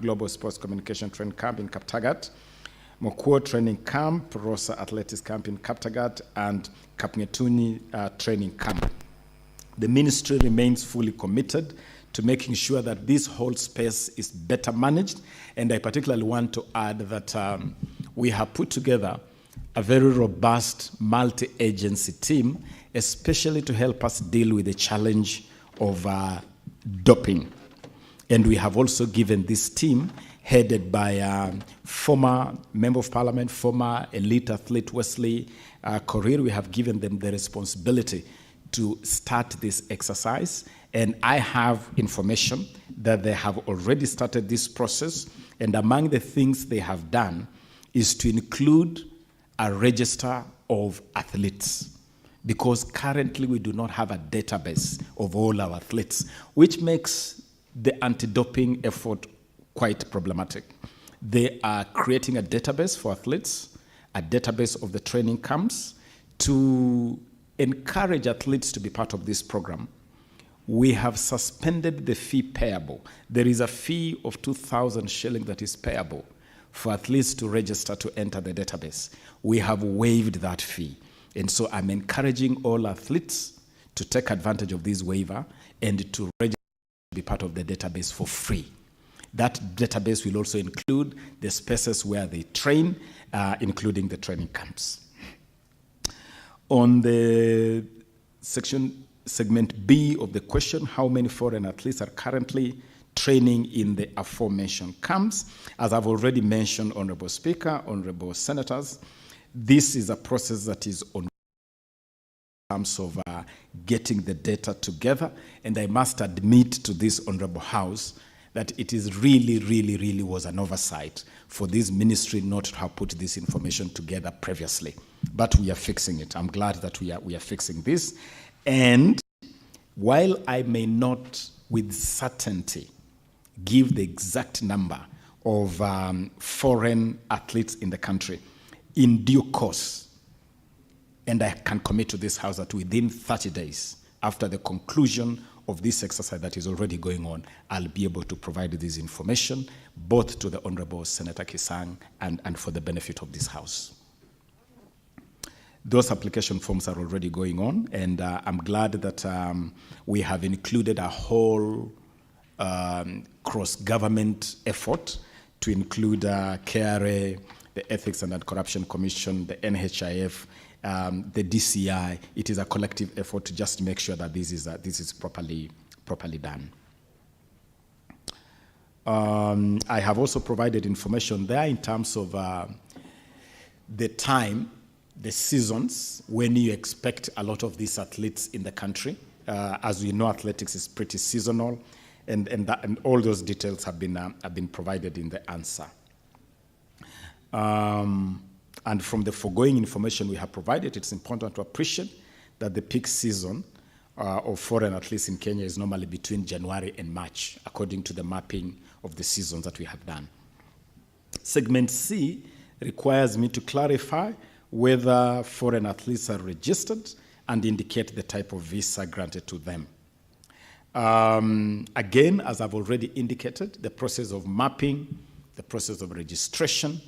Global Sports Communication Training Camp in Kaptagat, Mokuo Training Camp, Rosa Athletics Camp in Kaptagat, and Kapngetuni Training Camp. The ministry remains fully committed to making sure that this whole space is better managed, and I particularly want to add that we have put together a very robust multi-agency team, especially to help us deal with the challenge of doping. And we have also given this team, headed by former Member of Parliament, former elite athlete Wesley Korir, we have given them the responsibility to start this exercise. And I have information that they have already started this process. And among the things they have done is to include a register of athletes, because currently we do not have a database of all our athletes, which makes the anti-doping effort quite problematic. They are creating a database for athletes, a database of the training camps, to encourage athletes to be part of this program. We have suspended the fee payable. There is a fee of 2,000 shillings that is payable for athletes to register to enter the database. We have waived that fee. And so I'm encouraging all athletes to take advantage of this waiver and to register to be part of the database for free. That database will also include the spaces where they train, including the training camps. On the segment B of the question, how many foreign athletes are currently training in the aforementioned camps? As I've already mentioned, Honorable Speaker, Honorable Senators, this is a process that is on in terms of getting the data together. And I must admit to this Honorable House that it is really was an oversight for this ministry not to have put this information together previously. But we are fixing it. I'm glad that we are fixing this. And while I may not with certainty give the exact number of foreign athletes in the country, in due course, and I can commit to this House that within 30 days, after the conclusion of this exercise that is already going on, I'll be able to provide this information, both to the Honorable Senator Kisang and for the benefit of this House. Those application forms are already going on, and I'm glad that we have included a whole cross-government effort to include KRA, the Ethics and Anti-Corruption Commission, the NHIF, the DCI. It is a collective effort to just make sure that this is properly done. I have also provided information there in terms of the time, the seasons, when you expect a lot of these athletes in the country. As we know, athletics is pretty seasonal, and all those details have been provided in the answer. And from the foregoing information we have provided, it's important to appreciate that the peak season of foreign athletes in Kenya is normally between January and March, according to the mapping of the seasons that we have done. Segment C requires me to clarify whether foreign athletes are registered and indicate the type of visa granted to them. Again, as I've already indicated, the process of mapping, the process of registration,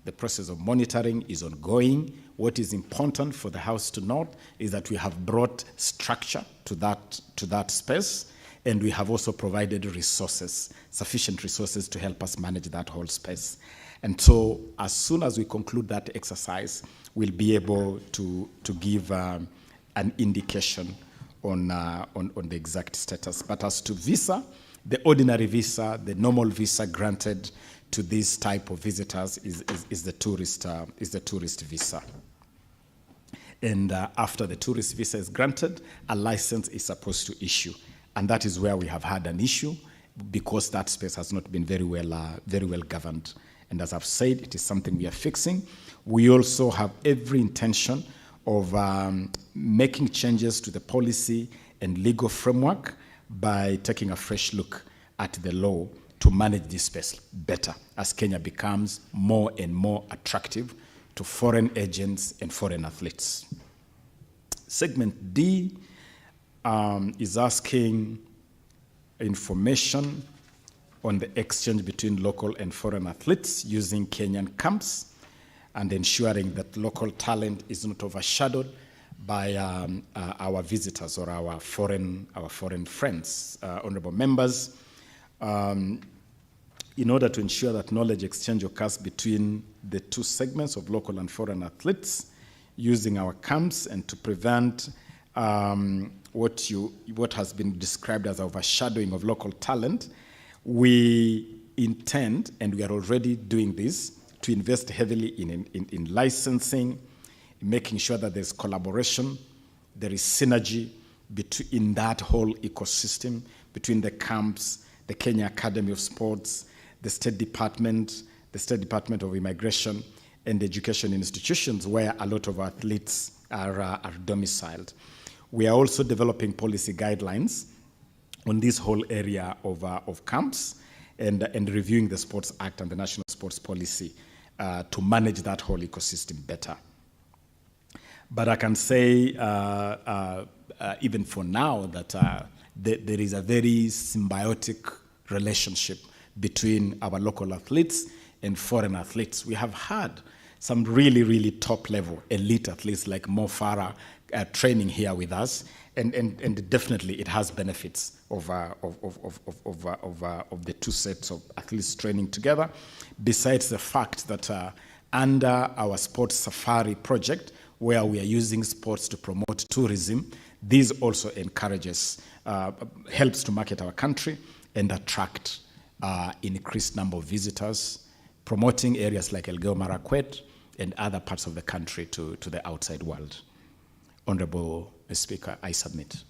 the process of monitoring is ongoing. What is important for the House to note is that we have brought structure to that space, and we have also provided resources, sufficient resources to help us manage that whole space. And so as soon as we conclude that exercise, we'll be able to give an indication on the exact status. But as to visa, the ordinary visa, the normal visa granted to this type of visitors is the tourist visa. And after the tourist visa is granted, a license is supposed to issue. And that is where we have had an issue, because that space has not been very well governed. And as I've said, it is something we are fixing. We also have every intention of making changes to the policy and legal framework by taking a fresh look at the law to manage this space better as Kenya becomes more and more attractive to foreign agents and foreign athletes. Segment D is asking information on the exchange between local and foreign athletes using Kenyan camps and ensuring that local talent is not overshadowed by our visitors or our foreign friends. Honorable members, in order to ensure that knowledge exchange occurs between the two segments of local and foreign athletes using our camps and to prevent what has been described as overshadowing of local talent, we intend, and we are already doing this, to invest heavily in licensing, making sure that there's collaboration, there is synergy in that whole ecosystem between the camps, the Kenya Academy of Sports, the State Department of Immigration, and education institutions where a lot of athletes are domiciled. We are also developing policy guidelines on this whole area of camps and reviewing the Sports Act and the National Sports Policy to manage that whole ecosystem better. But I can say, even for now, that there is a very symbiotic relationship between our local athletes and foreign athletes. We have had some really, really top-level elite athletes like Mo Farah training here with us, and definitely it has benefits of the two sets of athletes training together, besides the fact that under our Sports Safari project, where we are using sports to promote tourism, this also encourages, helps to market our country and attract increased number of visitors, promoting areas like Elgeyo Marakwet and other parts of the country to the outside world. Honorable Speaker, I submit.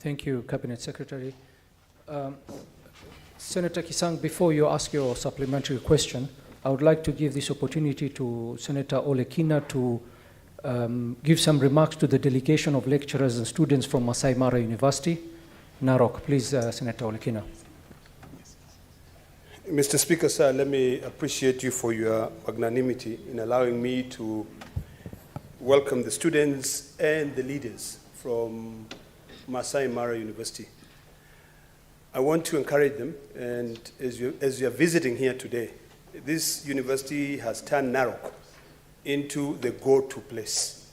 Thank you, Cabinet Secretary. Senator Kisang, before you ask your supplementary question, I would like to give this opportunity to Senator Olekina to give some remarks to the delegation of lecturers and students from Masai Mara University, Narok. Please, Senator Olekina. Mr. Speaker, sir, let me appreciate you for your magnanimity in allowing me to welcome the students and the leaders from Masai Mara University. I want to encourage them, and as you are visiting here today, this university has turned Narok into the go-to place.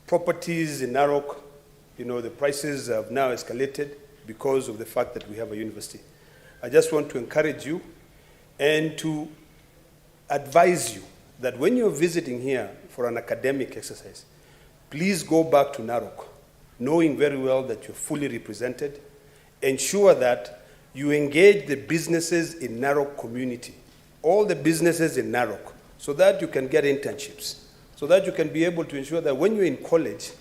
Properties in Narok, the prices have now escalated because of the fact that we have a university. I just want to encourage you and to advise you that when you're visiting here for an academic exercise, please go back to Narok, knowing very well that you're fully represented. Ensure that you engage the businesses in Narok community, all the businesses in Narok, so that you can get internships, so that you can be able to ensure that when you're in college,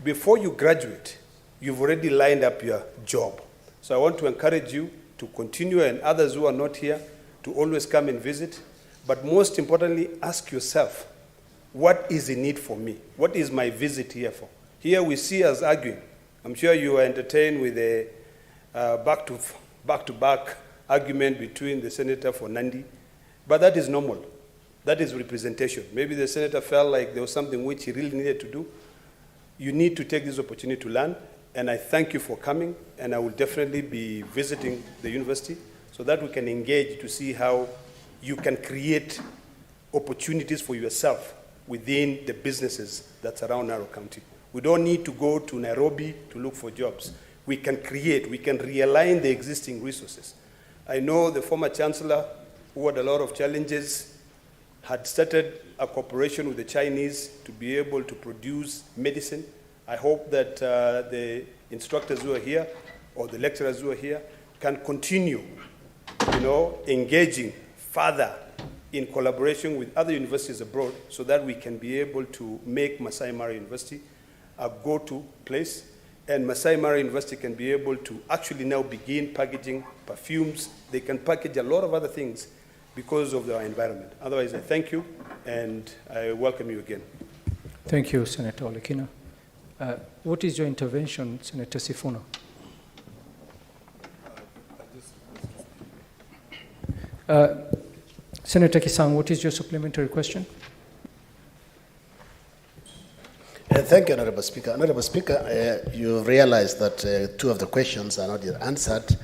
before you graduate, you've already lined up your job. So I want to encourage you to continue, and others who are not here, to always come and visit. But most importantly, ask yourself, what is in it for me? What is my visit here for? Here we see us arguing. I'm sure you are entertained with a back-to-back argument between the senator for Nandi, but that is normal. That is representation. Maybe the senator felt like there was something which he really needed to do. You need to take this opportunity to learn, and I thank you for coming, and I will definitely be visiting the university so that we can engage to see how you can create opportunities for yourself within the businesses that surround Narok County. We don't need to go to Nairobi to look for jobs. We can create, we can realign the existing resources. I know the former chancellor, who had a lot of challenges, had started a cooperation with the Chinese to be able to produce medicine. I hope that the instructors who are here or the lecturers who are here can continue, engaging further in collaboration with other universities abroad so that we can be able to make Masai Mara University a go-to place, and Masai Mara University can be able to actually now begin packaging perfumes. They can package a lot of other things because of our environment. Otherwise, I thank you, and I welcome you again. Thank you, Senator Olekina. What is your intervention, Senator Sifuna? Senator Kisang, what is your supplementary question? Thank you, Honorable Speaker. Honorable Speaker, you realize that two of the questions are not yet answered.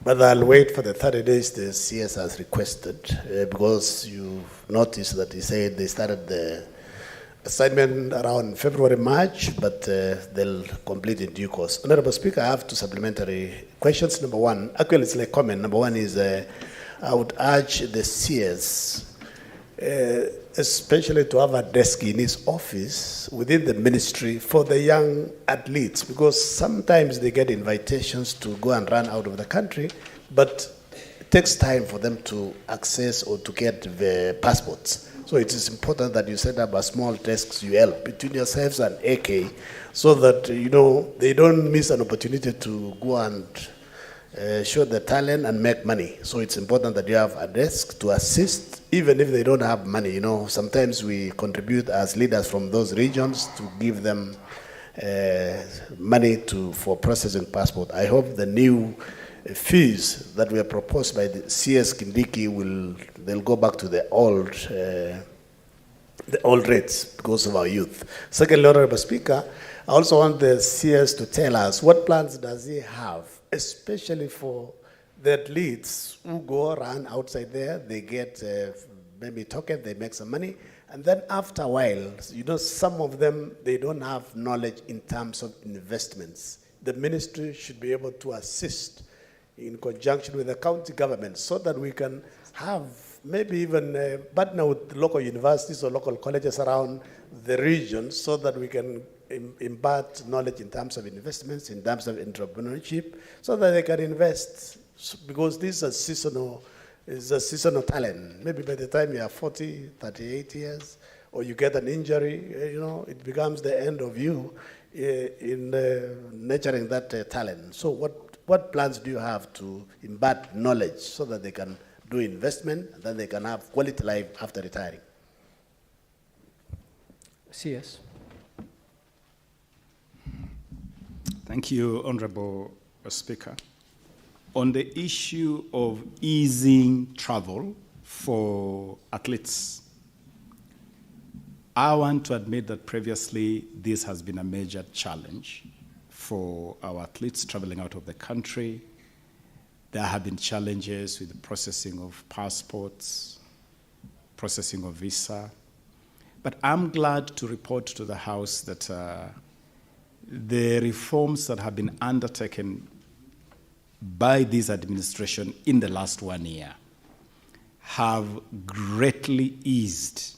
But I'll wait for the 30 days the CS has requested because you noticed that he said they started the assignment around February, March, but they'll complete in due course. Honorable Speaker, I have two supplementary questions. Number one, actually it's like comment. Number one is I would urge the CS, especially to have a desk in his office within the ministry for the young athletes, because sometimes they get invitations to go and run out of the country, but it takes time for them to access or to get the passports. So it is important that you set up a small desk UL between yourselves and AK so that, they don't miss an opportunity to go and show the talent and make money. So it's important that you have a desk to assist, even if they don't have money. Sometimes we contribute as leaders from those regions to give them money for processing passport. I hope the new fees that were proposed by the CS Kindiki they'll go back to the old rates because of our youth. Secondly, Honorable Speaker, I also want the CS to tell us what plans does he have, especially for the athletes who go around outside there, they get maybe token, they make some money, and then after a while, some of them, they don't have knowledge in terms of investments. The ministry should be able to assist in conjunction with the county government so that we can have maybe even partner with local universities or local colleges around the region so that we can impart knowledge in terms of investments, in terms of entrepreneurship, so that they can invest, because this is a seasonal talent. Maybe by the time you are 40, 38 years, or you get an injury, it becomes the end of you in nurturing that talent. So what plans do you have to impart knowledge so that they can do investment and then they can have quality life after retiring? CS. Thank you, Honorable Speaker. On the issue of easing travel for athletes, I want to admit that previously this has been a major challenge for our athletes traveling out of the country. There have been challenges with the processing of passports, processing of visa. But I'm glad to report to the House that the reforms that have been undertaken by this administration in the last 1 year have greatly eased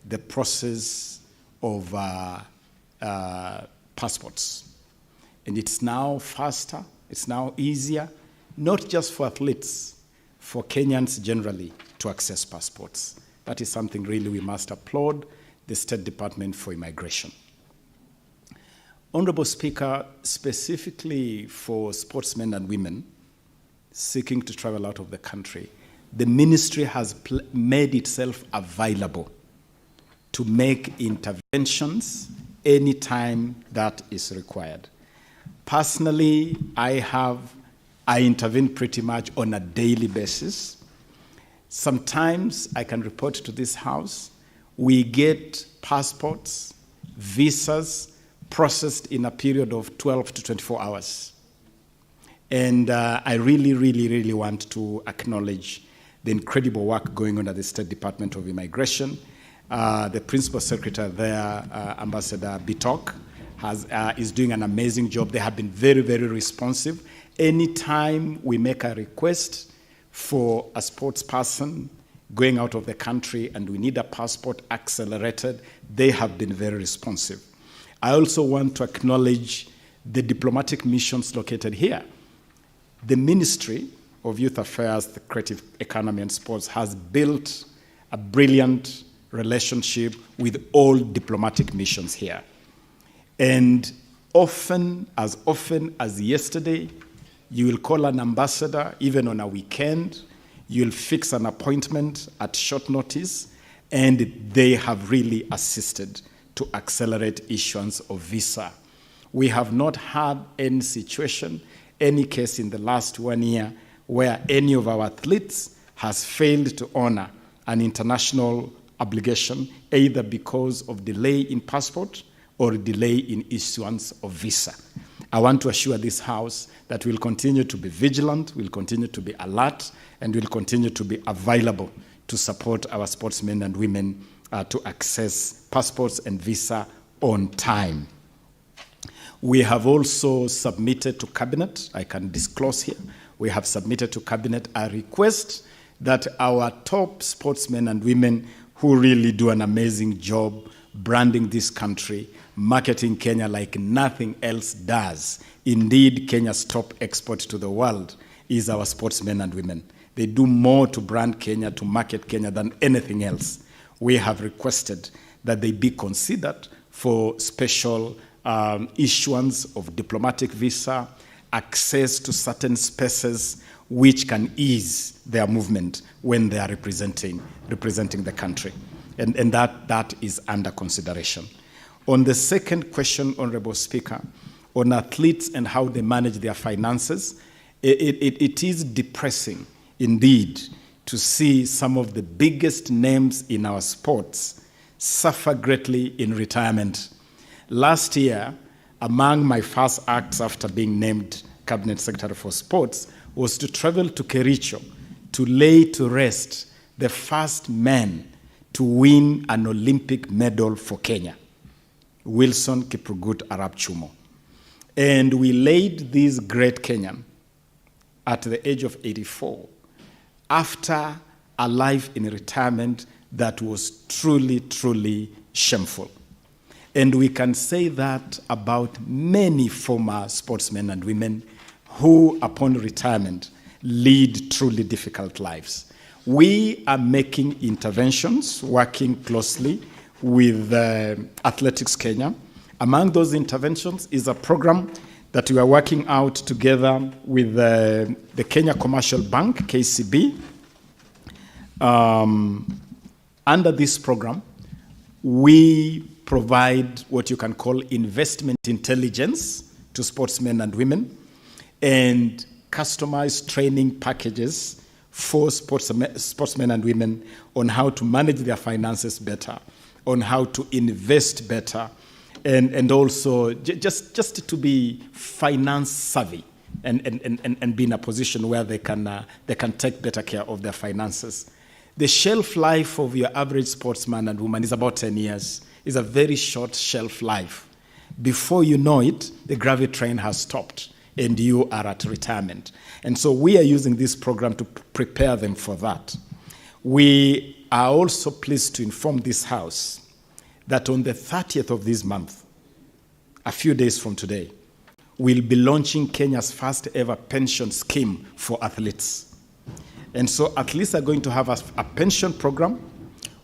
the process of passports. And it's now faster, it's now easier, not just for athletes, for Kenyans generally to access passports. That is something really we must applaud the State Department for Immigration. Honorable Speaker, specifically for sportsmen and women seeking to travel out of the country, the ministry has made itself available to make interventions anytime that is required. Personally, I intervene pretty much on a daily basis. Sometimes I can report to this House, we get passports, visas processed in a period of 12 to 24 hours. And I really, really, really want to acknowledge the incredible work going on at the State Department of Immigration. The Principal Secretary there, Ambassador Bitok, is doing an amazing job. They have been very, very responsive. Anytime we make a request for a sports person going out of the country and we need a passport accelerated, they have been very responsive. I also want to acknowledge the diplomatic missions located here. The Ministry of Youth Affairs, the Creative Economy and Sports has built a brilliant relationship with all diplomatic missions here. And often as yesterday, you will call an ambassador, even on a weekend, you'll fix an appointment at short notice, and they have really assisted to accelerate issuance of visa. We have not had any situation, any case in the last 1 year where any of our athletes has failed to honor an international obligation, either because of delay in passport or delay in issuance of visa. I want to assure this House that we'll continue to be vigilant, we'll continue to be alert, and we'll continue to be available to support our sportsmen and women to access passports and visa on time. We have also submitted to Cabinet, I can disclose here, we have submitted to Cabinet a request that our top sportsmen and women who really do an amazing job branding this country, marketing Kenya like nothing else does. Indeed, Kenya's top export to the world is our sportsmen and women. They do more to brand Kenya, to market Kenya than anything else. We have requested that they be considered for special issuance of diplomatic visa, access to certain spaces which can ease their movement when they are representing the country. And that is under consideration. On the second question, Honorable Speaker, on athletes and how they manage their finances, it is depressing indeed to see some of the biggest names in our sports suffer greatly in retirement. Last year, among my first acts after being named Cabinet Secretary for Sports was to travel to Kericho to lay to rest the first man to win an Olympic medal for Kenya, Wilson Kiprugut Arap Chumo. And we laid this great Kenyan at the age of 84 after a life in retirement that was truly, truly shameful. And we can say that about many former sportsmen and women who, upon retirement, lead truly difficult lives. We are making interventions, working closely with Athletics Kenya. Among those interventions is a program that we are working out together with the Kenya Commercial Bank, KCB. Under this program, we provide what you can call investment intelligence to sportsmen and women and customized training packages for sportsmen and women on how to manage their finances better, on how to invest better, and also just to be finance savvy and be in a position where they can take better care of their finances. The shelf life of your average sportsman and woman is about 10 years. It's a very short shelf life. Before you know it, the gravity train has stopped and you are at retirement. And so we are using this program to prepare them for that. We are also pleased to inform this House that on the 30th of this month, a few days from today, we'll be launching Kenya's first ever pension scheme for athletes. And so athletes are going to have a pension program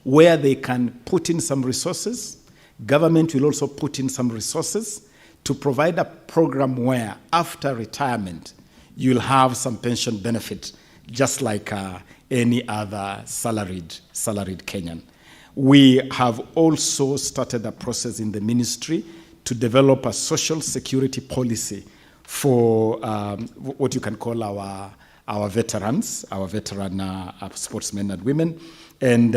where they can put in some resources. Government will also put in some resources to provide a program where after retirement, you'll have some pension benefit, just like any other salaried Kenyan. We have also started a process in the ministry to develop a social security policy for what you can call our veterans, our veteran sportsmen and women. And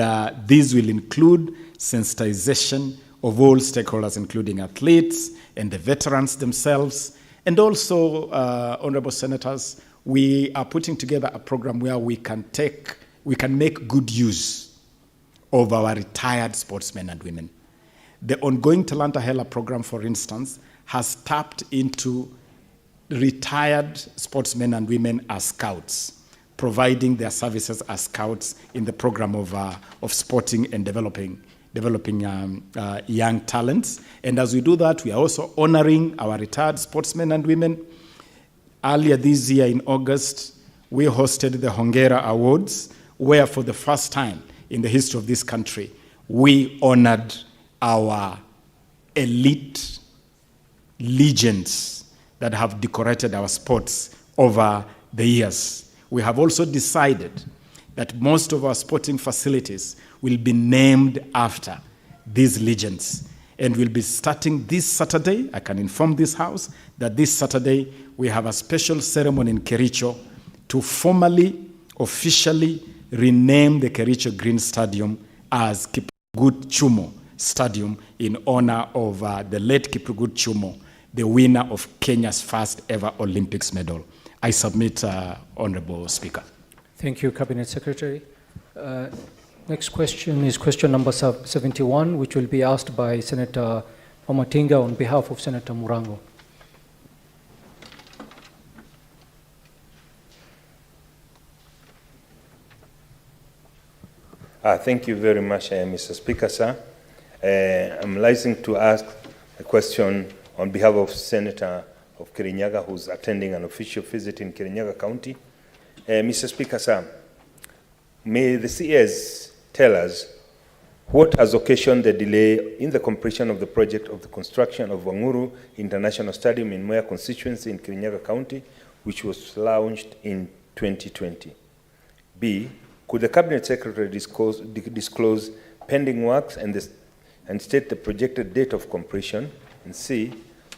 these will include sensitization of all stakeholders, including athletes and the veterans themselves. And also, honorable senators, we are putting together a program where we can make good use of our retired sportsmen and women. The ongoing Talanta Hela program, for instance, has tapped into retired sportsmen and women as scouts, providing their services as scouts in the program of sporting and developing young talents. And as we do that, we are also honoring our retired sportsmen and women. Earlier this year in August, we hosted the Hongera Awards, where for the first time in the history of this country, we honored our elite legends that have decorated our sports over the years. We have also decided that most of our sporting facilities will be named after these legends. And we'll be starting this Saturday. I can inform this House that this Saturday we have a special ceremony in Kericho to formally, officially rename the Kericho Green Stadium as Kiprugut Chumo Stadium in honor of the late Kiprugut Chumo, the winner of Kenya's first ever Olympics medal. I submit, Honorable Speaker. Thank you, Cabinet Secretary. Next question is question number 71, which will be asked by Senator Wamatinga on behalf of Senator Murango. Thank you very much, Mr. Speaker, sir. I'm licensed to ask a question on behalf of Senator of Kirinyaga, who's attending an official visit in Kirinyaga County. Mr. Speaker, sir, may the CS tell us what has occasioned the delay in the completion of the project of the construction of Wanguru International Stadium in Moya constituency in Kirinyaga County, which was launched in 2020? B, could the Cabinet Secretary disclose pending works and state the projected date of completion? And C,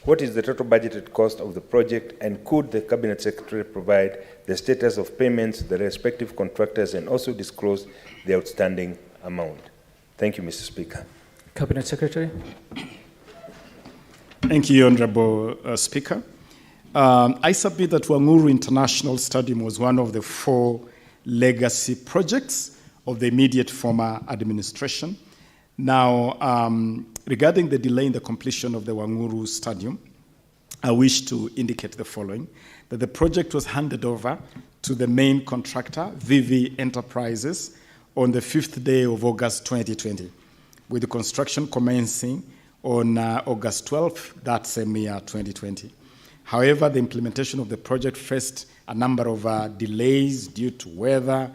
what is the total budgeted cost of the project, and could the Cabinet Secretary provide the status of payments to the respective contractors and also disclose the outstanding amount? Thank you, Mr. Speaker. Cabinet Secretary. Thank you, Honorable Speaker. I submit that Wanguru International Stadium was one of the 4 legacy projects of the immediate former administration. Now, regarding the delay in the completion of the Wanguru Stadium, I wish to indicate the following: that the project was handed over to the main contractor, VV Enterprises, on the 5th day of August 2020, with the construction commencing on August 12th, that same year, 2020. However, the implementation of the project faced a number of delays due to weather,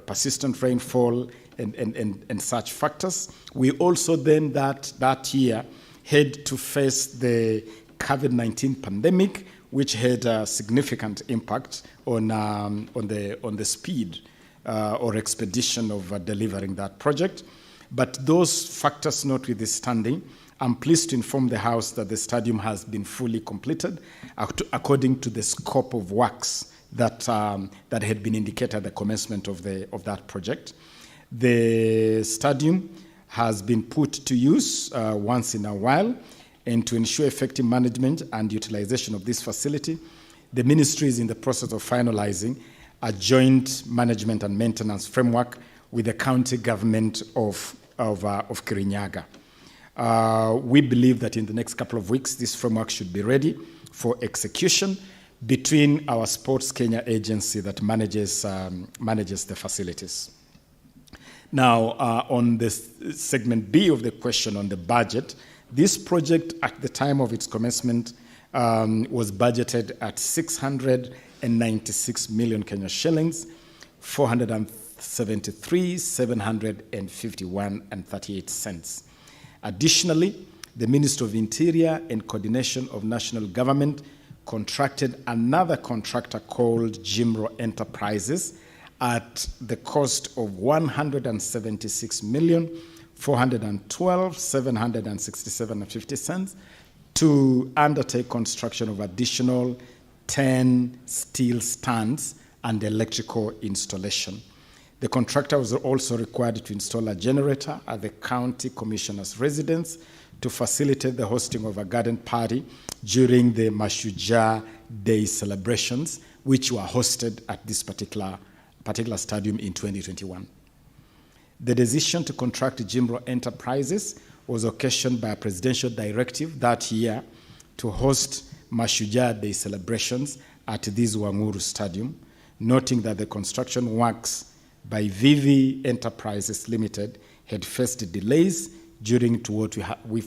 persistent rainfall, and such factors. We also then that year had to face the COVID-19 pandemic, which had a significant impact on the speed or expedition of delivering that project. But those factors notwithstanding, I'm pleased to inform the House that the stadium has been fully completed according to the scope of works that had been indicated at the commencement of that project. The stadium has been put to use once in a while, and to ensure effective management and utilization of this facility, the Ministry is in the process of finalizing a joint management and maintenance framework with the county government of Kirinyaga. We believe that in the next couple of weeks, this framework should be ready for execution between our Sports Kenya agency that manages the facilities. Now, on the segment B of the question on the budget, this project at the time of its commencement was budgeted at 696 million Kenya shillings, 473,751 cents. Additionally, the Ministry of Interior, in coordination of national government, contracted another contractor called Jimro Enterprises at the cost of 176,412,767.50 cents to undertake construction of additional 10 steel stands and electrical installation. The contractor was also required to install a generator at the county commissioner's residence to facilitate the hosting of a garden party during the Mashujaa Day celebrations, which were hosted at this particular stadium in 2021. The decision to contract Jimro Enterprises was occasioned by a presidential directive that year to host Mashujaa Day celebrations at this Wanguru Stadium, noting that the construction works by VV Enterprises Limited had faced delays due to what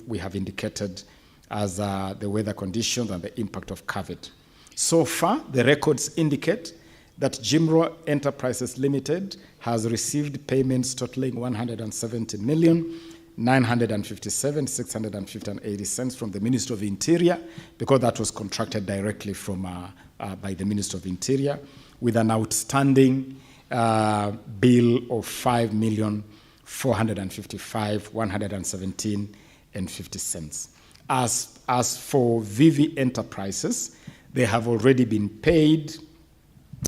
we have indicated as the weather conditions and the impact of COVID. So far, the records indicate that Jimro Enterprises Limited has received payments totaling 170,957,650.80 cents from the Ministry of Interior, because that was contracted directly by the Ministry of Interior, with an outstanding bill of 5,455,117.50 cents. As for VV Enterprises, they have already been paid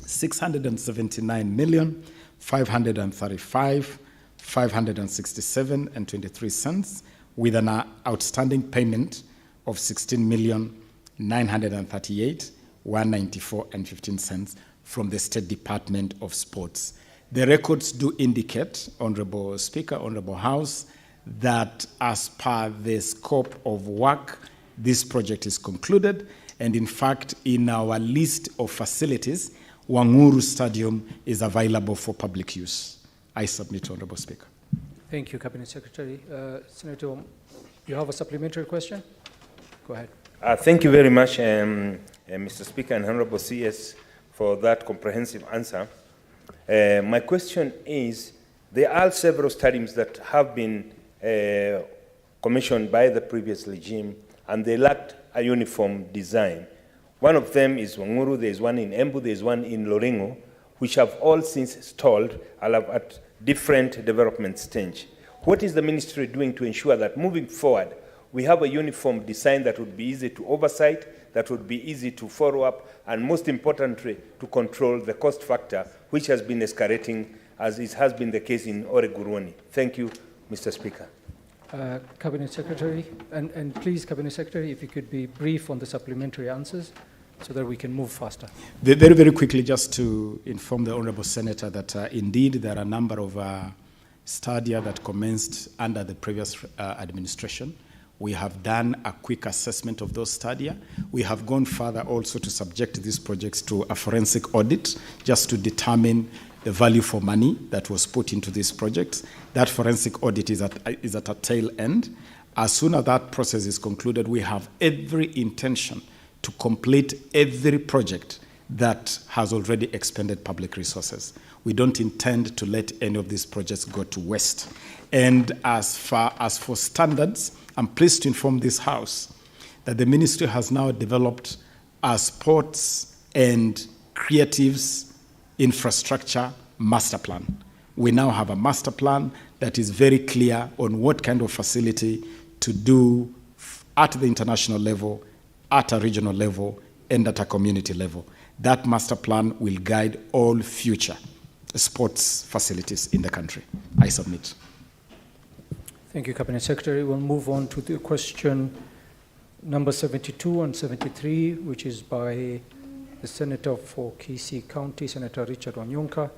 679,535,567.23 cents, with an outstanding payment of 16,938,194.15 from the State Department of Sports. The records do indicate, Honorable Speaker, Honorable House, that as per the scope of work, this project is concluded. And in fact, in our list of facilities, Wanguru Stadium is available for public use. I submit, Honorable Speaker. Thank you, Cabinet Secretary. Senator, you have a supplementary question? Go ahead. Thank you very much, Mr. Speaker and Honorable CS, for that comprehensive answer. My question is, there are several stadiums that have been commissioned by the previous regime, and they lacked a uniform design. One of them is Wanguru, there's one in Embu, there's one in Lorengo, which have all since stalled at different development stage. What is the ministry doing to ensure that moving forward, we have a uniform design that would be easy to oversight, that would be easy to follow up, and most importantly, to control the cost factor, which has been escalating, as it has been the case in Oreguruoni? Thank you, Mr. Speaker. Cabinet Secretary, and please, Cabinet Secretary, if you could be brief on the supplementary answers so that we can move faster. Very, very quickly, just to inform the Honourable Senator that indeed there are a number of stadia that commenced under the previous administration. We have done a quick assessment of those stadia. We have gone further also to subject these projects to a forensic audit just to determine the value for money that was put into these projects. That forensic audit is at a tail end. As soon as that process is concluded, we have every intention to complete every project that has already expended public resources. We don't intend to let any of these projects go to waste. And as far as for standards, I'm pleased to inform this House that the ministry has now developed a sports and creatives infrastructure master plan. We now have a master plan that is very clear on what kind of facility to do at the international level, at a regional level, and at a community level. That master plan will guide all future sports facilities in the country. I submit. Thank you, Cabinet Secretary. We'll move on to the question number 72 and 73, which is by the Senator for Kisii County, Senator Richard Wanyonka.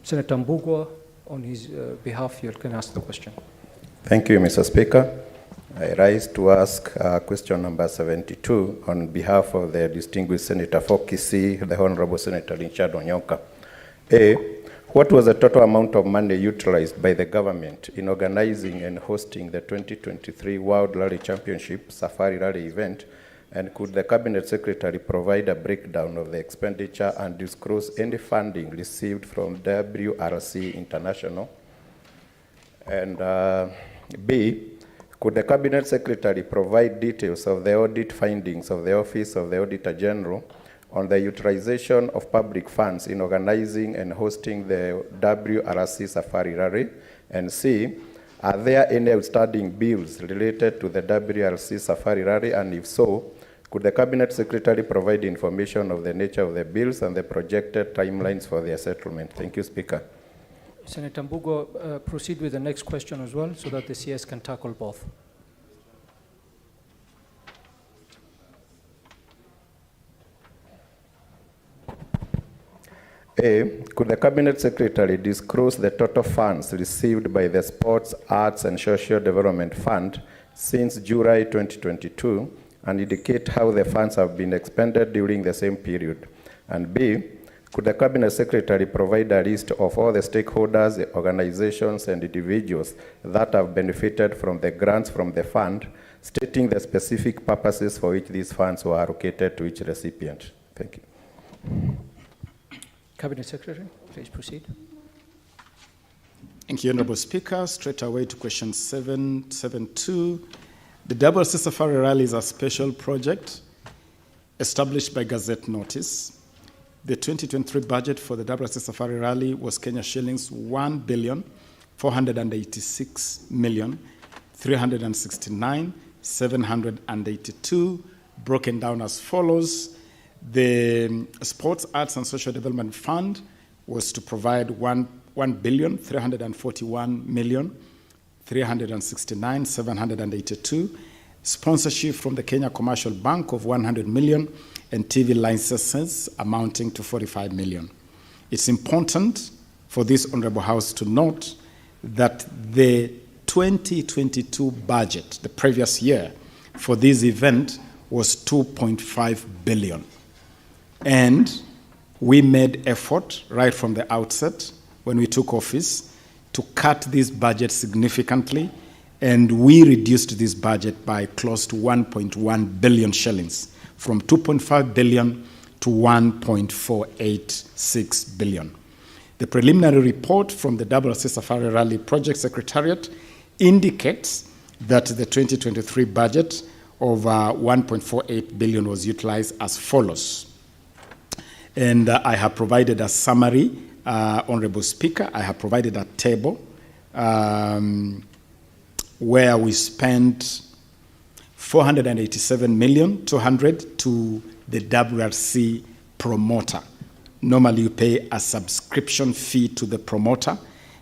Senator Mbugua, on his behalf, you can ask the question. Thank you, Mr. Speaker. I rise to ask question number 72 on behalf of the distinguished Senator for Kisii, the Honorable Senator Richard Wanyonka. A, what was the total amount of money utilized by the government in organizing and hosting the 2023 World Rally Championship Safari Rally event? And could the Cabinet Secretary provide a breakdown of the expenditure and disclose any funding received from WRC International? And B, could the Cabinet Secretary provide details of the audit findings of the Office of the Auditor General on the utilization of public funds in organizing and hosting the WRC Safari Rally? And C, are there any outstanding bills related to the WRC Safari Rally? And if so, could the Cabinet Secretary provide information of the nature of the bills and the projected timelines for their settlement? Thank you, Speaker. Senator Mbugua, proceed with the next question as well so that the CS can tackle both. A, could the Cabinet Secretary disclose the total funds received by the Sports, Arts and Social Development Fund since July 2022 and indicate how the funds have been expended during the same period? And B, could the Cabinet Secretary provide a list of all the stakeholders, organizations and individuals that have benefited from the grants from the fund, stating the specific purposes for which these funds were allocated to each recipient? Thank you. Cabinet Secretary, please proceed. Thank you, Honourable Speaker. Straight away to question 772. The WRC Safari Rally is a special project established by Gazette Notice. The 2023 budget for the WRC Safari Rally was Kenya shillings 1,486,369,782, broken down as follows. The Sports, Arts and Social Development Fund was to provide 1,341,369,782. sponsorship from the Kenya Commercial Bank of 100 million, and TV licenses amounting to 45 million. It's important for this Honorable House to note that the 2022 budget, the previous year, for this event was 2.5 billion. And we made effort right from the outset when we took office to cut this budget significantly, and we reduced this budget by close to 1.1 billion shillings, from 2.5 billion to 1.486 billion. The preliminary report from the WRC Safari Rally Project Secretariat indicates that the 2023 budget of 1.48 billion was utilized as follows. And I have provided a summary, Honorable Speaker. I have provided a table where we spent 487,200,000 to the WRC promoter. Normally you pay a subscription fee to the promoter,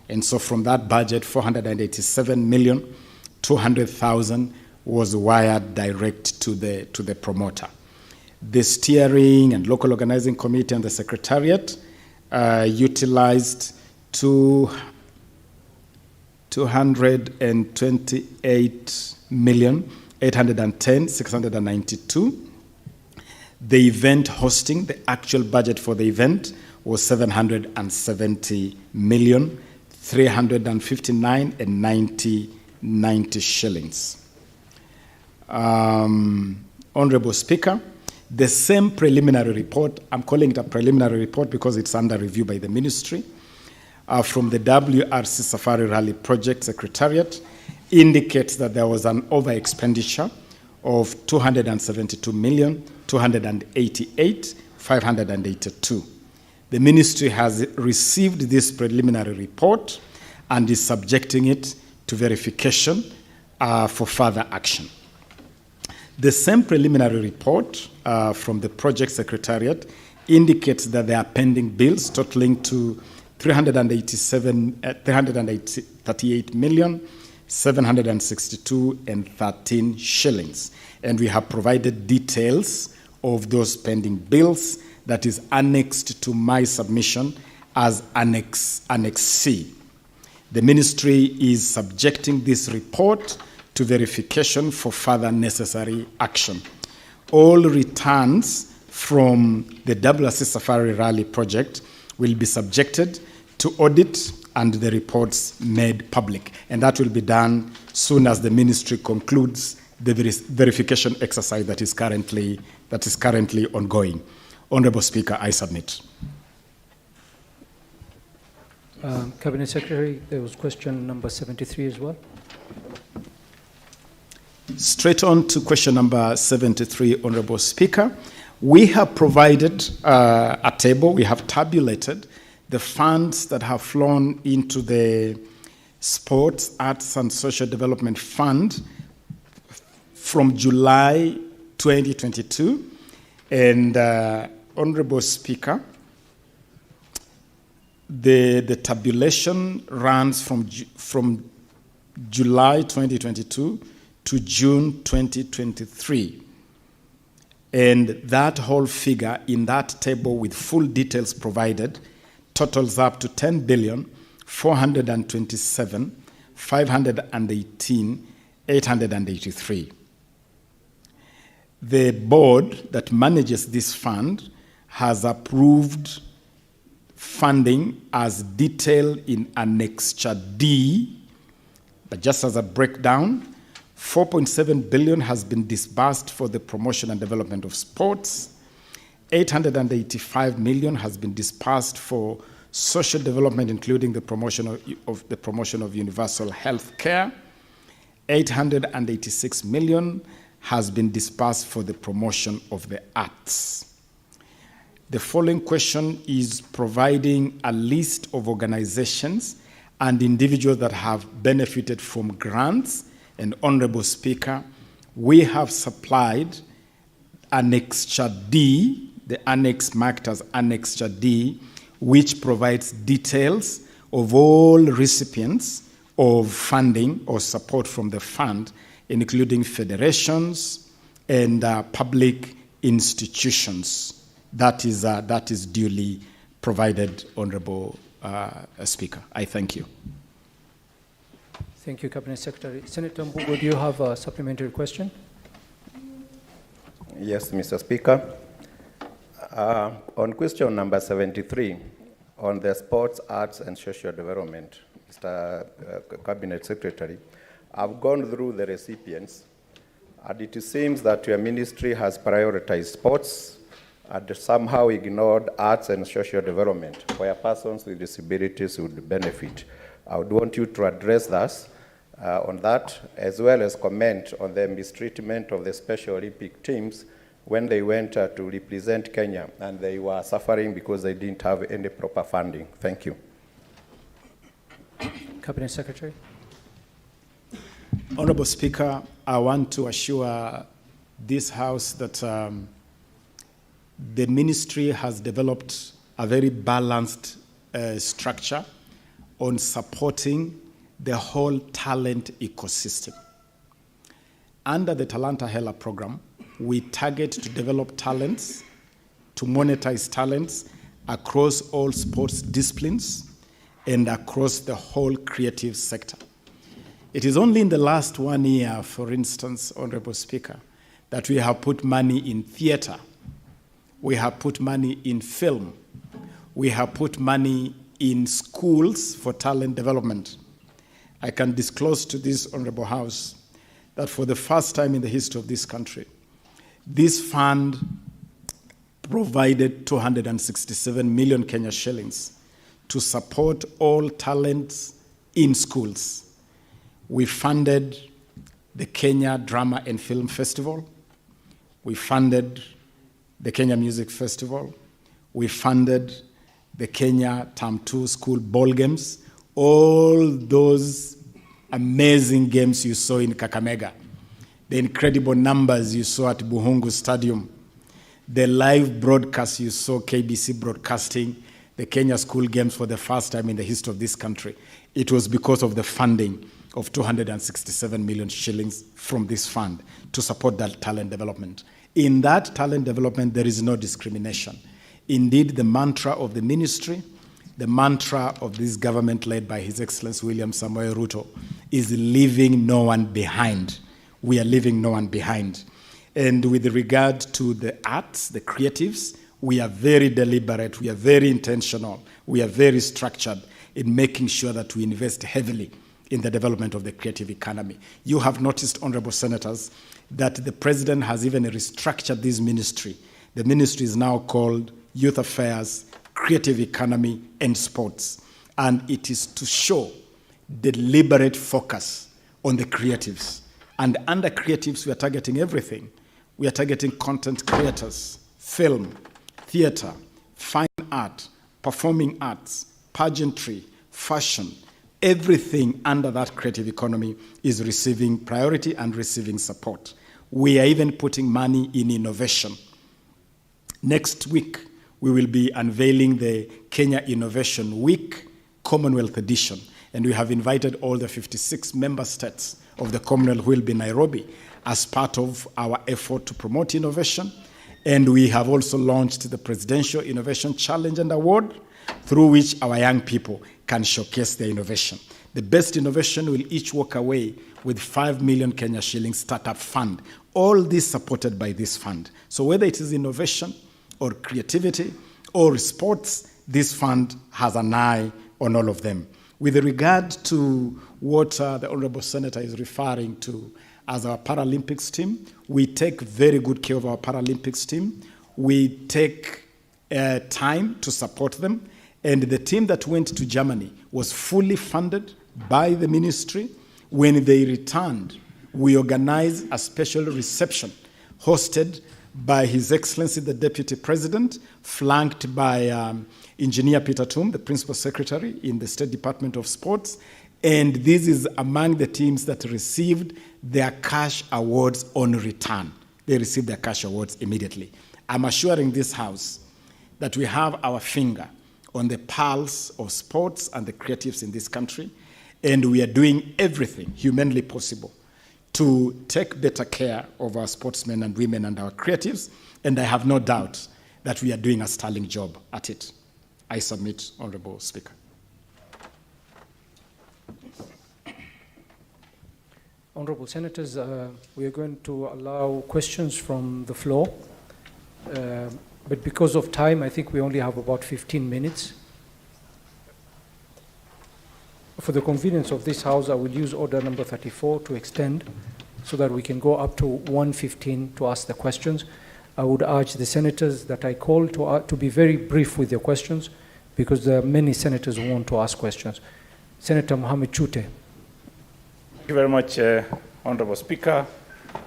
and so from that budget, 487,200,000 was wired direct to the promoter. The steering and local organizing committee and the secretariat utilized 228,810,692. The event hosting, the actual budget for the event was 770,359,90 shillings. Honorable Speaker, the same preliminary report, I'm calling it a preliminary report because it's under review by the ministry, from the WRC Safari Rally Project Secretariat indicates that there was an over-expenditure of 272,288,582. The ministry has received this preliminary report and is subjecting it to verification for further action. The same preliminary report from the project secretariat indicates that there are pending bills totaling to 38,762,13 shillings. And we have provided details of those pending bills that is annexed to my submission as Annex C. The ministry is subjecting this report to verification for further necessary action. All returns from the WRC Safari Rally project will be subjected to audit and the reports made public. And that will be done soon as the ministry concludes the verification exercise that is currently ongoing. Honorable Speaker, I submit. Cabinet Secretary, there was question number 73 as well. Straight on to question number 73, Honorable Speaker. We have provided a table, we have tabulated the funds that have flown into the Sports, Arts and Social Development Fund from July 2022. And Honorable Speaker, the tabulation runs from July 2022 to June 2023. And that whole figure in that table with full details provided totals up to 10,427,518,883. The board that manages this fund has approved funding as detailed in Annexure D, but just as a breakdown, 4.7 billion has been disbursed for the promotion and development of sports. 885 million has been disbursed for social development, including the promotion of universal health care. 886 million has been disbursed for the promotion of the arts. The following question is providing a list of organizations and individuals that have benefited from grants. And Honorable Speaker, we have supplied Annexure D, the annex marked as Annexure D, which provides details of all recipients of funding or support from the fund including federations and public institutions. That is duly provided, Honorable Speaker. I thank you. Thank you, Cabinet Secretary. Senator Mbugo, do you have a supplementary question? Yes, Mr. Speaker. On question number 73, on the sports, arts, and social development, Mr. Cabinet Secretary, I've gone through the recipients, and it seems that your ministry has prioritized sports and somehow ignored arts and social development, where persons with disabilities would benefit. I would want you to address us on that, as well as comment on the mistreatment of the Special Olympic teams when they went to represent Kenya and they were suffering because they didn't have any proper funding. Thank you. Cabinet Secretary. Honorable Speaker, I want to assure this House that the ministry has developed a very balanced structure on supporting the whole talent ecosystem. Under the Talanta Hela program, we target to develop talents, to monetize talents across all sports disciplines and across the whole creative sector. It is only in the last 1 year, for instance, Honorable Speaker, that we have put money in theater, we have put money in film, we have put money in schools for talent development. I can disclose to this Honorable House that for the first time in the history of this country, this fund provided 267 million Kenya shillings to support all talents in schools. We funded the Kenya Drama and Film Festival. We funded the Kenya Music Festival. We funded the Kenya Term 2 school ball games. All those amazing games you saw in Kakamega, the incredible numbers you saw at Buhungu Stadium, the live broadcast you saw KBC broadcasting the Kenya school games for the first time in the history of this country. It was because of the funding of 267 million shillings from this fund to support that talent development. In that talent development, there is no discrimination. Indeed, the mantra of the ministry, the mantra of this government led by His Excellency William Samoei Ruto is leaving no one behind. We are leaving no one behind. And with regard to the arts, the creatives, we are very deliberate, we are very intentional, we are very structured in making sure that we invest heavily in the development of the creative economy. You have noticed, honorable senators, that the president has even restructured this ministry. The ministry is now called Youth Affairs, Creative Economy, and Sports. And it is to show deliberate focus on the creatives. And under creatives, we are targeting everything. We are targeting content creators, film, theater, fine art, performing arts, pageantry, fashion. Everything under that creative economy is receiving priority and receiving support. We are even putting money in innovation. Next week, we will be unveiling the Kenya Innovation Week, Commonwealth Edition, and we have invited all the 56 member states of the Commonwealth who will be in Nairobi as part of our effort to promote innovation. And we have also launched the Presidential Innovation Challenge and Award, through which our young people can showcase their innovation. The best innovation will each walk away with 5 million Kenya shillings startup fund. All this supported by this fund. So whether it is innovation or creativity or sports, this fund has an eye on all of them. With regard to what the Honorable Senator is referring to as our Paralympics team, we take very good care of our Paralympics team. We take time to support them. And the team that went to Germany was fully funded by the ministry. When they returned, we organized a special reception hosted by His Excellency the Deputy President, flanked by Engineer Peter Tum, the Principal Secretary in the State Department of Sports. And this is among the teams that received their cash awards on return. They received their cash awards immediately. I'm assuring this House that we have our finger on the pulse of sports and the creatives in this country, and we are doing everything humanly possible to take better care of our sportsmen and women and our creatives, and I have no doubt that we are doing a sterling job at it. I submit, Honorable Speaker. Honorable Senators, we are going to allow questions from the floor, but because of time, I think we only have about 15 minutes. For the convenience of this House, I will use order number 34 to extend so that we can go up to 1:15 to ask the questions. I would urge the senators that I call to be very brief with their questions because there are many senators who want to ask questions. Senator Mohamed Chute. Thank you very much, Honorable Speaker.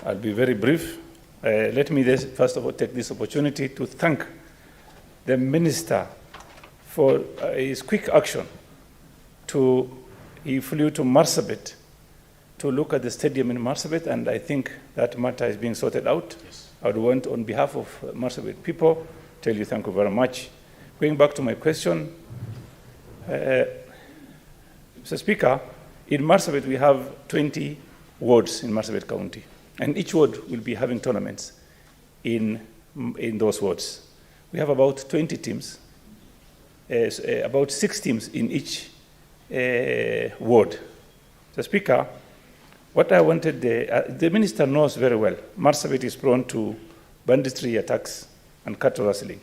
I'll be very brief. Let me first of all take this opportunity to thank the Minister for his quick action. He flew to Marsabit to look at the stadium in Marsabit, and I think that matter is being sorted out. Yes. I would want, on behalf of Marsabit people, tell you thank you very much. Going back to my question, Mr. Speaker, in Marsabit we have 20 wards in Marsabit County, and each ward will be having tournaments in those wards. We have about 20 teams, about 6 teams in each ward. The Speaker, what I wanted, the Minister knows very well, Marsabit is prone to banditry attacks and cattle rustling.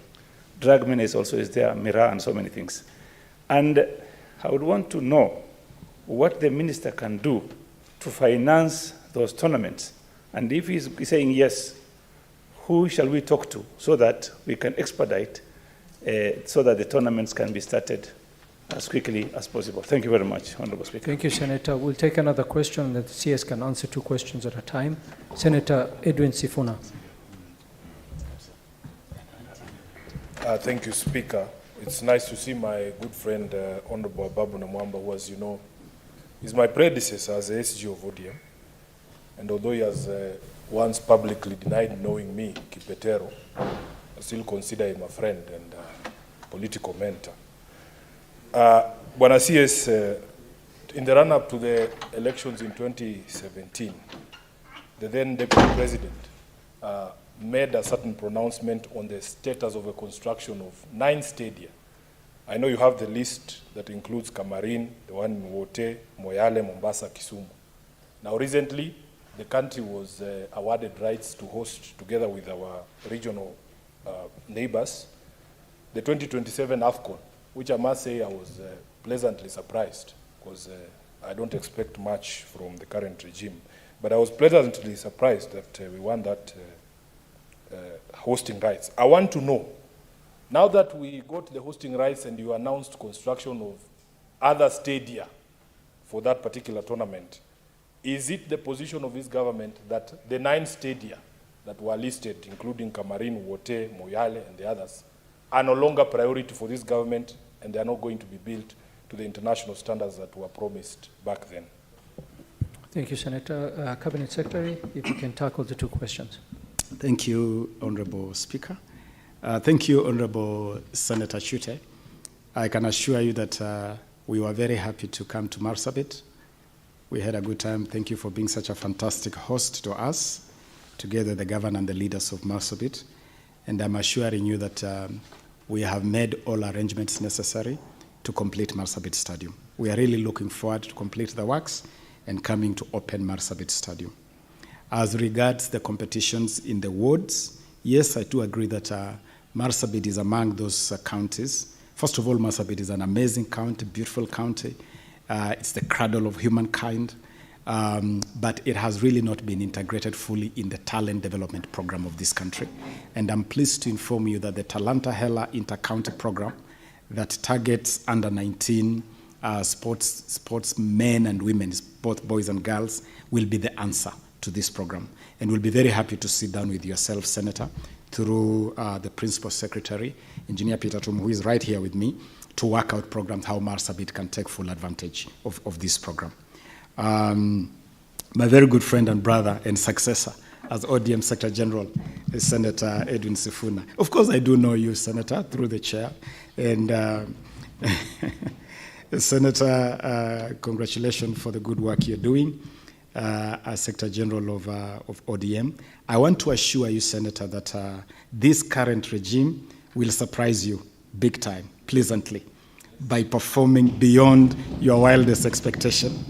Drug menace also is there, Mira and so many things. And I would want to know what the Minister can do to finance those tournaments. And if he's saying yes, who shall we talk to so that we can expedite so that the tournaments can be started as quickly as possible. Thank you very much, Honorable Speaker. Thank you, Senator. We'll take another question that the CS can answer 2 questions at a time. Senator Edwin Sifuna. Thank you, Speaker. It's nice to see my good friend, Honorable Ababu Namwamba, who, as you know, is my predecessor as the SG of ODM. And although he has once publicly denied knowing me, Kipetero, I still consider him a friend and political mentor. Bwana CS, in the run-up to the elections in 2017, the then Deputy President made a certain pronouncement on the status of the construction of 9 stadia. I know you have the list that includes Kamarin, the one in Wote, Moyale, Mombasa, Kisumu. Now recently, the country was awarded rights to host, together with our regional neighbors, the 2027 AFCON, which I must say I was pleasantly surprised, because I don't expect much from the current regime. But I was pleasantly surprised that we won that hosting rights. I want to know, now that we got the hosting rights and you announced construction of other stadia for that particular tournament, is it the position of this government that the 9 stadia that were listed, including Kamarin, Wote, Moyale, and the others, are no longer priority for this government and they are not going to be built to the international standards that were promised back then? Thank you, Senator. Cabinet Secretary, if you can tackle the 2 questions. Thank you, Honorable Speaker. Thank you, Honorable Senator Chute. I can assure you that we were very happy to come to Marsabit. We had a good time. Thank you for being such a fantastic host to us, together the governor and the leaders of Marsabit. And I'm assuring you that we have made all arrangements necessary to complete Marsabit Stadium. We are really looking forward to complete the works and coming to open Marsabit Stadium. As regards the competitions in the wards, yes, I do agree that Marsabit is among those counties. First of all, Marsabit is an amazing county, beautiful county. It's the cradle of humankind, but it has really not been integrated fully in the talent development program of this country. And I'm pleased to inform you that the Talanta Hela Inter-County program that targets under 19 sports men and women, both boys and girls, will be the answer to this program. And we'll be very happy to sit down with yourself, Senator, through the Principal Secretary, Engineer Peter Tum, who is right here with me, to work out programs how Marsabit can take full advantage of this program. My very good friend and brother and successor as ODM Secretary General is Senator Edwin Sifuna. Of course, I do know you, Senator, through the chair. And Senator, congratulations for the good work you're doing. as Secretary General of ODM. I want to assure you, Senator, that this current regime will surprise you big time, pleasantly, by performing beyond your wildest expectation.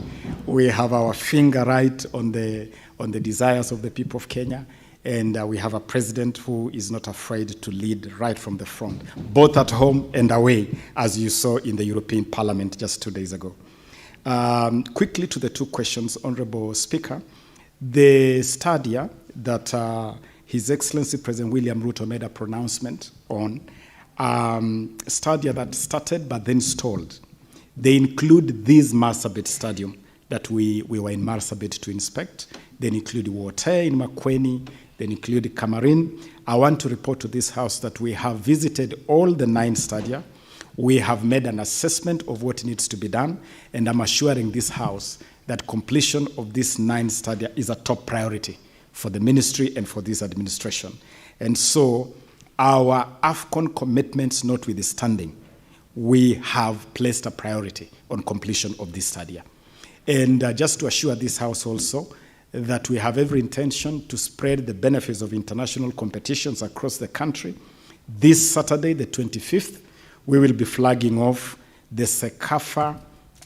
We have our finger right on the desires of the people of Kenya, and we have a president who is not afraid to lead right from the front, both at home and away, as you saw in the European Parliament just 2 days ago. Quickly to the two questions, Honorable Speaker. The stadia that His Excellency President William Ruto made a pronouncement on, stadia that started but then stalled. They include this Marsabit Stadium that we were in Marsabit to inspect. They include Wote in Makueni. They include Kamarin. I want to report to this House that we have visited all the 9 stadia. We have made an assessment of what needs to be done, and I'm assuring this House that completion of these 9 stadia is a top priority for the ministry and for this administration. And so our AFCON commitments notwithstanding, we have placed a priority on completion of this stadia. And just to assure this House also that we have every intention to spread the benefits of international competitions across the country. This Saturday, the 25th, we will be flagging off the CECAFA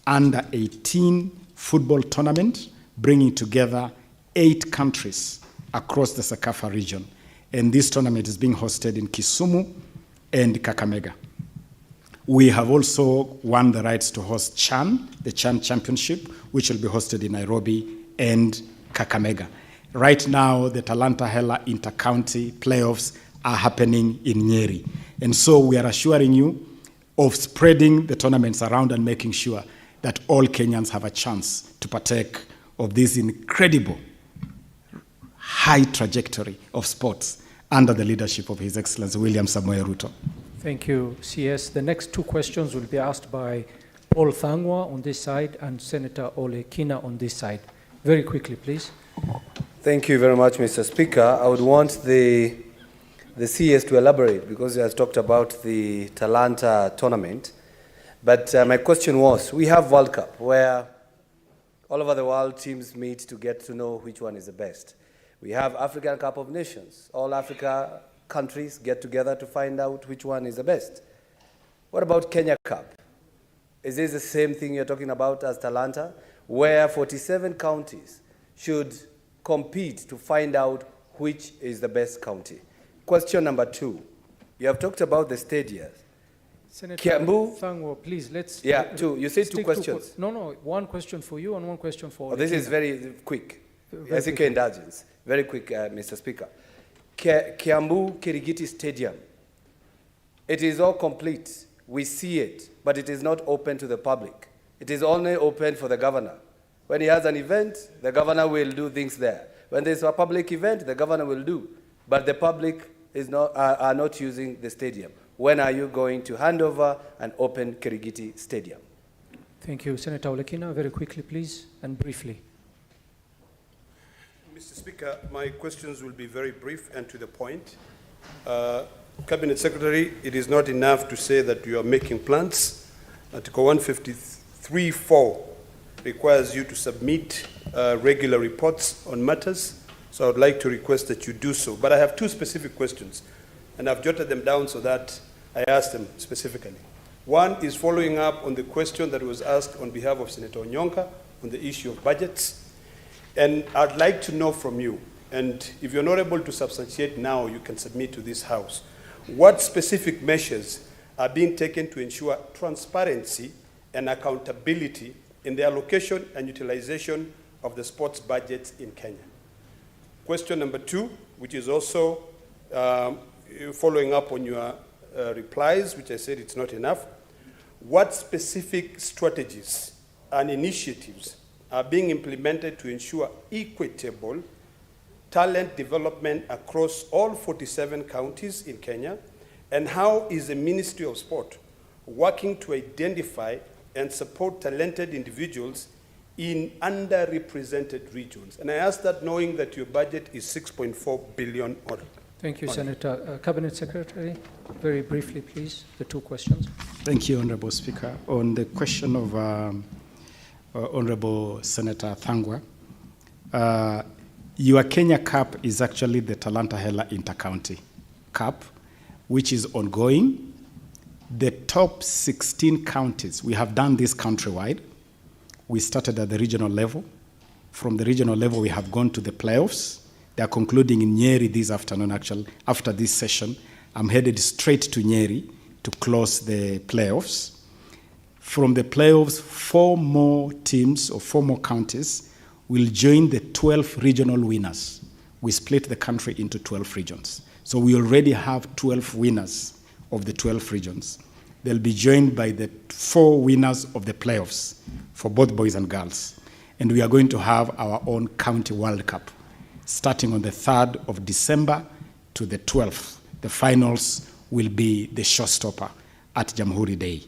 Under-18 football tournament, bringing together 8 countries across the CECAFA region. And this tournament is being hosted in Kisumu and Kakamega. We have also won the rights to host CHAN, the CHAN Championship, which will be hosted in Nairobi and Kakamega. Right now, the Talanta Hela inter-county playoffs are happening in Nyeri. And so we are assuring you of spreading the tournaments around and making sure that all Kenyans have a chance to partake of this incredible high trajectory of sports under the leadership of His Excellency William Samoei Ruto. Thank you, CS. The next 2 questions will be asked by Paul Thangwa on this side and Senator Ole Kina on this side. Very quickly, please. Thank you very much, Mr. Speaker. I would want the CS to elaborate because he has talked about the Talanta tournament. But my question was, we have World Cup where all over the world teams meet to get to know which one is the best. We have African Cup of Nations. All Africa countries get together to find out which one is the best. What about Kenya Cup? Is this the same thing you're talking about as Talanta, where 47 counties should compete to find out which is the best county? Question number 2. You have talked about the stadiums. Senator Kiambu, Thangwa, please, let's... Yeah, 2. You said 2 questions. No, 1 question for you and 1 question for... Oh, this is very quick. I seek your indulgence. Very quick, Mr. Speaker. Kiambu Kirigiti Stadium. It is all complete. We see it, but it is not open to the public. It is only open for the governor. When he has an event, the governor will do things there. When there's a public event, the governor will do. But the public is are not using the stadium. When are you going to hand over an open Kirigiti Stadium? Thank you. Senator Ole Kina, very quickly, please, and briefly. Mr. Speaker, my questions will be very brief and to the point. Cabinet Secretary, it is not enough to say that you are making plans. Article 153(4) requires you to submit regular reports on matters, so I would like to request that you do so. But I have 2 specific questions, and I've jotted them down so that I ask them specifically. One is following up on the question that was asked on behalf of Senator Onyonka on the issue of budgets. And I'd like to know from you, and if you're not able to substantiate now, you can submit to this House, what specific measures are being taken to ensure transparency and accountability in the allocation and utilization of the sports budgets in Kenya? Question number 2, which is also following up on your replies, which I said it's not enough. What specific strategies and initiatives are being implemented to ensure equitable talent development across all 47 counties in Kenya? And how is the Ministry of Sport working to identify and support talented individuals in underrepresented regions? And I ask that knowing that your budget is 6.4 billion. Thank you, Senator. Cabinet Secretary, very briefly, please, the 2 questions. Thank you, Honorable Speaker. On the question of Honorable Senator Thangwa, your Kenya Cup is actually the Talanta Hela Intercounty Cup, which is ongoing. The top 16 counties, we have done this countrywide. We started at the regional level. From the regional level, we have gone to the playoffs. They are concluding in Nyeri this afternoon, actually. After this session, I'm headed straight to Nyeri to close the playoffs. From the playoffs, 4 more teams or 4 more counties will join the 12 regional winners. We split the country into 12 regions. So we already have 12 winners of the 12 regions. They'll be joined by the 4 winners of the playoffs for both boys and girls. And we are going to have our own County World Cup, starting on the 3rd of December to the 12th. The finals will be the showstopper at Jamhuri Day,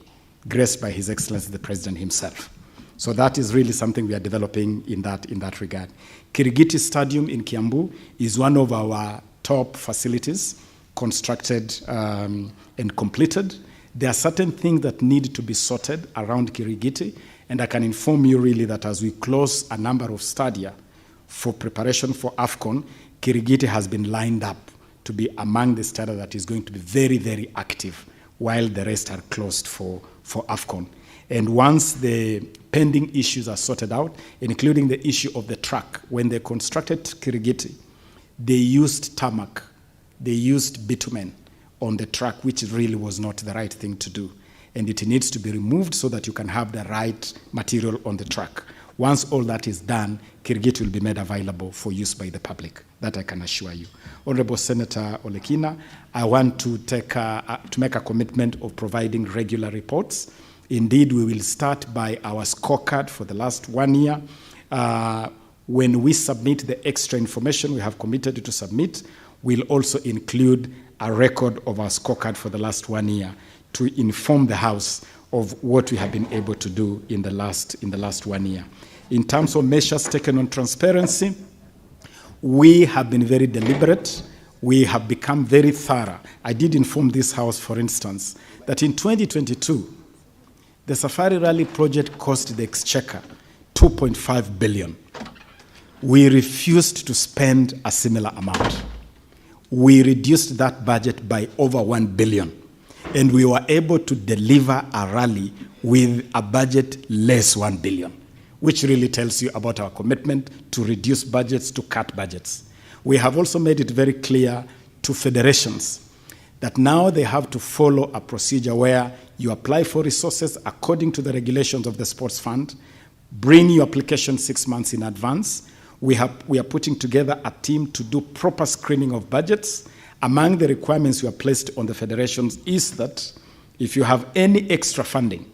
graced by His Excellency the President himself. So that is really something we are developing in that regard. Kirigiti Stadium in Kiambu is one of our top facilities, constructed and completed. There are certain things that need to be sorted around Kirigiti, and I can inform you really that as we close a number of stadia for preparation for AFCON, Kirigiti has been lined up to be among the stadia that is going to be very, very active, while the rest are closed for AFCON. And once the pending issues are sorted out, including the issue of the track, when they constructed Kirigiti, they used tarmac, they used bitumen on the track, which really was not the right thing to do. And it needs to be removed so that you can have the right material on the track. Once all that is done, Kirigiti will be made available for use by the public. That I can assure you. Honorable Senator Olekina, I want to make a commitment of providing regular reports. Indeed, we will start by our scorecard for the last 1 year. When we submit the extra information we have committed to submit, we'll also include a record of our scorecard for the last 1 year to inform the House of what we have been able to do in the last 1 year. In terms of measures taken on transparency, we have been very deliberate. We have become very thorough. I did inform this House, for instance, that in 2022, the Safari Rally project cost the Exchequer 2.5 billion. We refused to spend a similar amount. We reduced that budget by over 1 billion. And we were able to deliver a rally with a budget less 1 billion, which really tells you about our commitment to reduce budgets, to cut budgets. We have also made it very clear to federations that now they have to follow a procedure where you apply for resources according to the regulations of the sports fund, bring your application 6 months in advance. We are putting together a team to do proper screening of budgets. Among the requirements we have placed on the federations is that if you have any extra funding,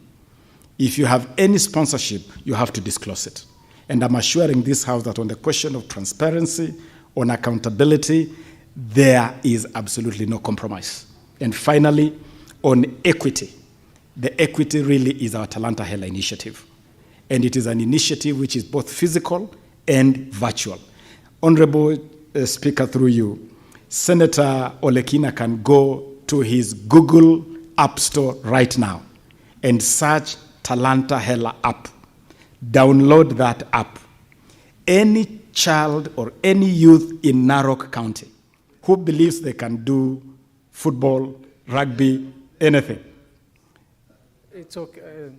if you have any sponsorship, you have to disclose it. And I'm assuring this House that on the question of transparency, on accountability, there is absolutely no compromise. And finally, on equity, the equity really is our Talanta Hela initiative. And it is an initiative which is both physical and virtual. Honorable Speaker, through you, Senator Olekina can go to his Google App Store right now and search Talanta Hela app. Download that app. Any child or any youth in Narok County who believes they can do football, rugby, anything. It's okay.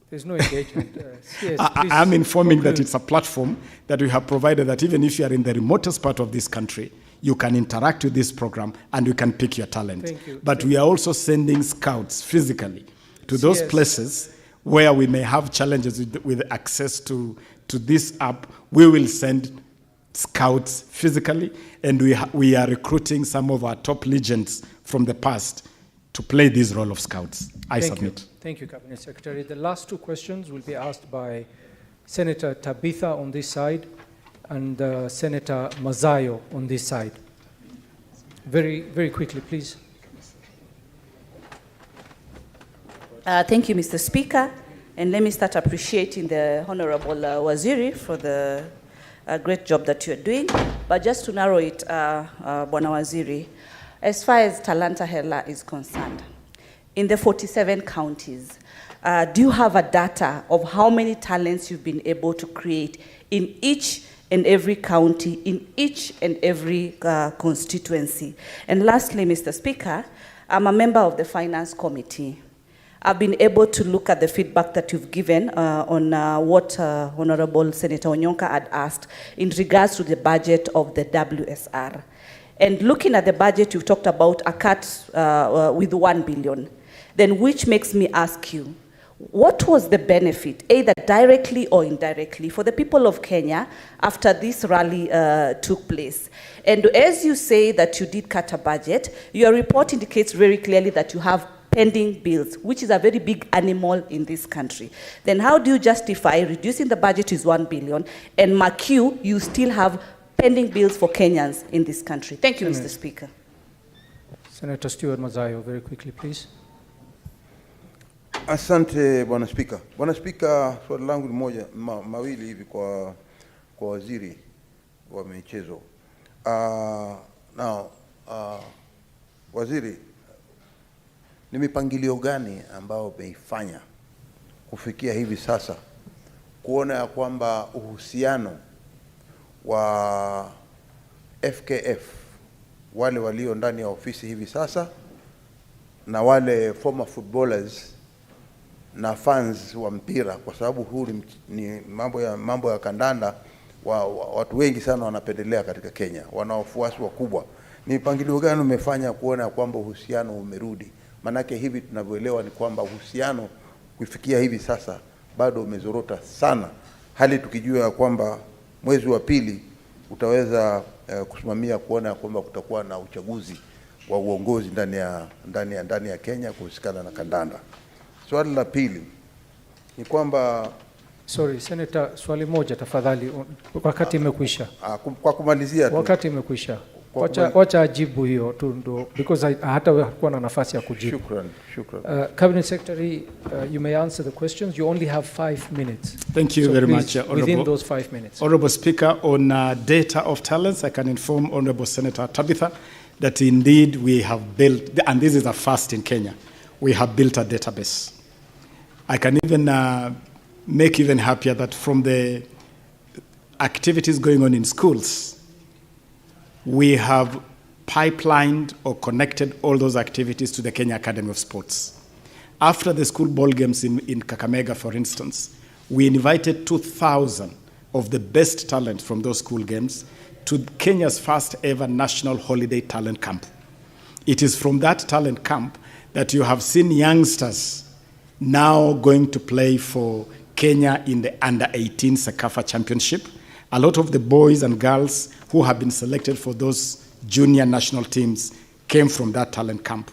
There's no engagement. Yes, I'm informing that it's a platform that we have provided that even if you are in the remotest part of this country, you can interact with this program and you can pick your talent. Thank you. But we are also sending scouts physically to those places where we may have challenges with access to this app. We will send scouts physically, and we are recruiting some of our top legends from the past to play this role of scouts. I submit. Thank you, Cabinet Secretary. The last 2 questions will be asked by Senator Tabitha on this side and Senator Mazayo on this side. Very, very quickly, please. Thank you, Mr. Speaker. And let me start appreciating the Honorable Waziri for the great job that you're doing. But just to narrow it, Bwana Waziri, as far as Talanta Hela is concerned, in the 47 counties, do you have a data of how many talents you've been able to create in each and every county in each and every constituency. And lastly, Mr. Speaker, I'm a member of the Finance Committee. I've been able to look at the feedback that you've given on what Honorable Senator Onyonka had asked in regards to the budget of the WSR. And looking at the budget, you've talked about a cut with 1 billion. Then which makes me ask you, what was the benefit, either directly or indirectly, for the people of Kenya after this rally took place? And as you say that you did cut a budget, your report indicates very clearly that you have pending bills, which is a very big animal in this country. Then how do you justify reducing the budget is 1 billion, and mark you still have pending bills for Kenyans in this country? Thank you, Mr. Speaker. Senator Stewart Mazayo, very quickly, please. Asante Bwana Spika. Bwana Spika, swali langu ni mawili hivi kwa waziri wa michezo. Waziri, ni mipangilio gani ambao umeifanya kufikia hivi sasa kuona ya kwamba uhusiano wa FKF, wale walio ndani ya ofisi hivi sasa, na wale former footballers na fans wa mpira, kwa sababu huu ni mambo ya kandanda, watu wengi sana wanapendelea katika Kenya, wana wafuasi wakubwa. Ni mpangilio gani umefanya kuona kwamba uhusiano umerudi? Manake hivi tunavyoelewa ni kwamba uhusiano kufikia hivi sasa bado umezorota sana, hali tukijua kwamba mwezi wa pili utaweza kusimamia kuona kwamba kutakuwa na uchaguzi wa uongozi ndani ya Kenya kuhusikana na kandanda. Swali la pili ni kwamba Sorry, Senator, swali moja tafadhali, wakati imekwisha. Kwa kumalizia tu. Wakati imekwisha. Wacha ajibu hiyo tu ndo, because hata hakuwa na nafasi ya kujibu. Shukran. Cabinet Secretary, you may answer the questions. You only have 5 minutes. Thank you very much, within those 5 minutes. Honorable Speaker, on data of talents, I can inform Honorable Senator Tabitha that indeed we have built, and this is a first in Kenya, we have built a database. I can even make even happier that from the activities going on in schools, we have pipelined or connected all those activities to the Kenya Academy of Sports. After the school ball games in Kakamega, for instance, we invited 2,000 of the best talent from those school games to Kenya's first ever national holiday talent camp. It is from that talent camp that you have seen youngsters now going to play for Kenya in the under-18 Sekafa Championship. A lot of the boys and girls who have been selected for those junior national teams came from that talent camp.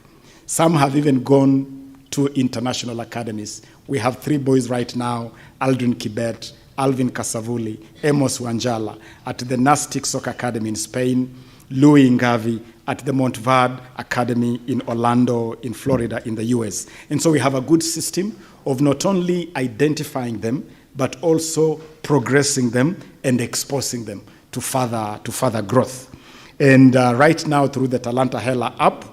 Some have even gone to international academies. We have 3 boys right now, Aldrin Kibet, Alvin Kasavuli, Amos Wanjala, at the Nastic Soccer Academy in Spain, Louis Ngavi at the Montverde Academy in Orlando, in Florida, in the US. And so we have a good system of not only identifying them, but also progressing them and exposing them to further growth. And right now through the Talanta Hela app,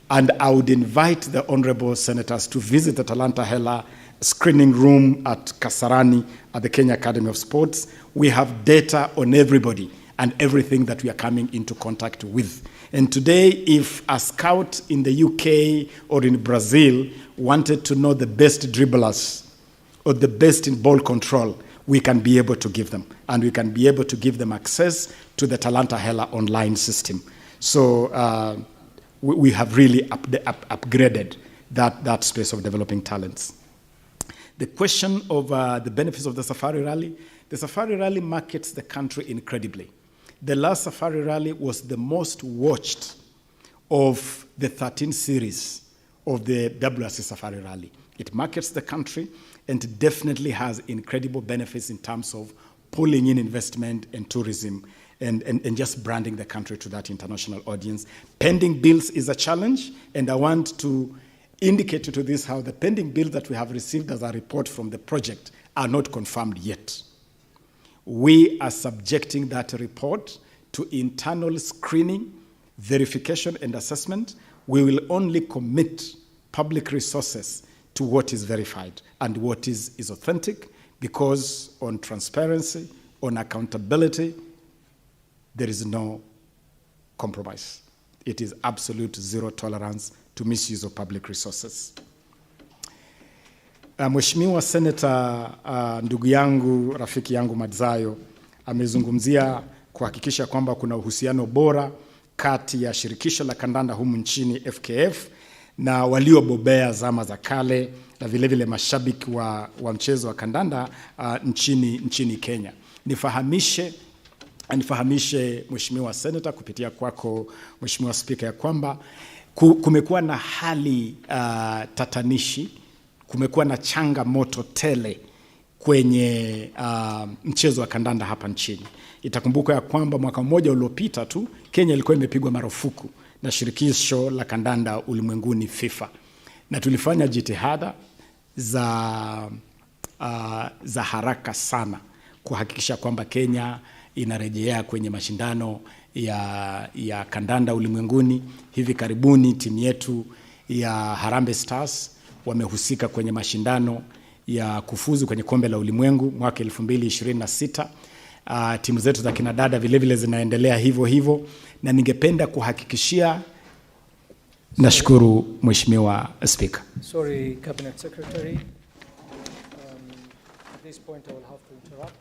and I would invite the honorable senators to visit the Talanta Hela screening room at Kasarani at the Kenya Academy of Sports. We have data on everybody and everything that we are coming into contact with. And today, if a scout in the UK or in Brazil wanted to know the best dribblers or the best in ball control, we can be able to give them. And we can be able to give them access to the Talanta Hela online system. So we have really upgraded that space of developing talents. The question of the benefits of the Safari Rally, the Safari Rally markets the country incredibly. The last Safari Rally was the most watched of the 13 series of the WRC Safari Rally. It markets the country and definitely has incredible benefits in terms of pulling in investment and tourism and just branding the country to that international audience. Pending bills is a challenge, and I want to indicate to this how the pending bills that we have received as a report from the project are not confirmed yet. We are subjecting that report to internal screening, verification, and assessment. We will only commit public resources to what is verified and what is authentic, because on transparency, on accountability, there is no compromise. It is absolute zero tolerance to misuse of public resources. Mheshimiwa Senator, ndugu yangu, rafiki yangu Madzayo amezungumzia kuhakikisha kwamba kuna uhusiano bora kati ya shirikisho la kandanda humu nchini FKF na waliobobea zama za kale na vile vile mashabiki wa mchezo wa kandanda nchini Kenya. Nifahamishe Mheshimiwa Senator kupitia kwako Mheshimiwa Speaker ya kwamba kumekuwa na hali tatanishi, kumekuwa na changamoto tele kwenye mchezo wa kandanda hapa nchini. Itakumbuka ya kwamba mwaka mmoja uliopita tu Kenya ilikuwa imepigwa marufuku na shirikisho la kandanda ulimwenguni FIFA, na tulifanya jitihada za haraka sana kuhakikisha kwamba Kenya inarejea kwenye mashindano ya kandanda ulimwenguni. Hivi karibuni timu yetu ya Harambee Stars wamehusika kwenye mashindano ya kufuzu kwenye kombe la ulimwengu mwaka 2026. Timu zetu za kinadada vile vile zinaendelea hivyo hivyo, na ningependa kuhakikishia. Nashukuru Mheshimiwa Speaker. Sorry, Cabinet Secretary. At this point I will have to interrupt.